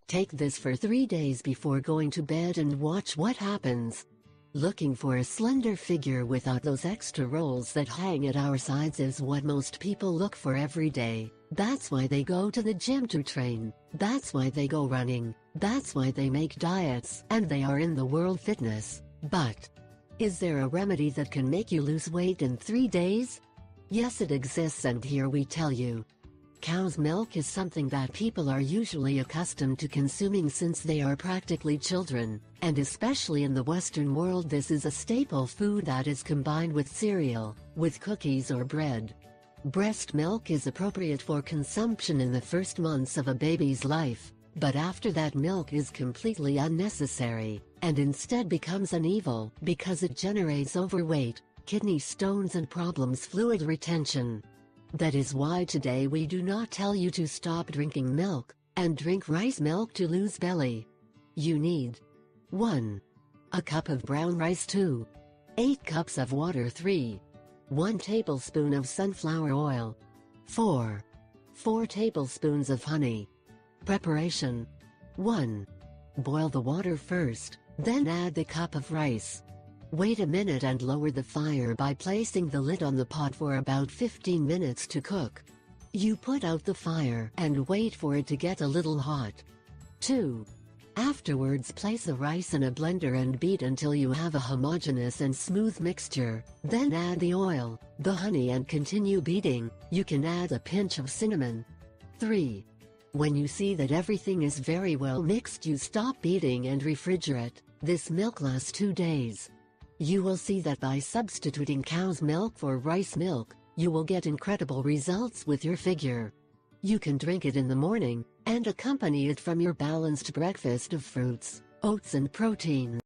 Take this for 3 days before going to bed and watch what happens. Looking for a slender figure without those extra rolls that hang at our sides is what most people look for every day. That's why they go to the gym to train. That's why they go running. That's why they make diets. And they are in the world fitness. But is there a remedy that can make you lose weight in 3 days? Yes, it exists, and here we tell you. Cow's milk is something that people are usually accustomed to consuming since they are practically children, and especially in the Western world this is a staple food that is combined with cereal, with cookies or bread. Breast milk is appropriate for consumption in the first months of a baby's life, but after that milk is completely unnecessary, and instead becomes an evil because it generates overweight, kidney stones and problems fluid retention. That is why today we do not tell you to stop drinking milk, and drink rice milk to lose belly. You need 1. A cup of brown rice. 2. 8 cups of water. 3. 1 tablespoon of sunflower oil. 4. 4 tablespoons of honey. Preparation. 1. Boil the water first, then add the cup of rice. Wait a minute and lower the fire by placing the lid on the pot for about 15 minutes to cook. You put out the fire and wait for it to get a little hot. 2. Afterwards place the rice in a blender and beat until you have a homogeneous and smooth mixture, then add the oil, the honey and continue beating. You can add a pinch of cinnamon. 3. When you see that everything is very well mixed, you stop beating and refrigerate. This milk lasts 2 days. You will see that by substituting cow's milk for rice milk, you will get incredible results with your figure. You can drink it in the morning, and accompany it from your balanced breakfast of fruits, oats and protein.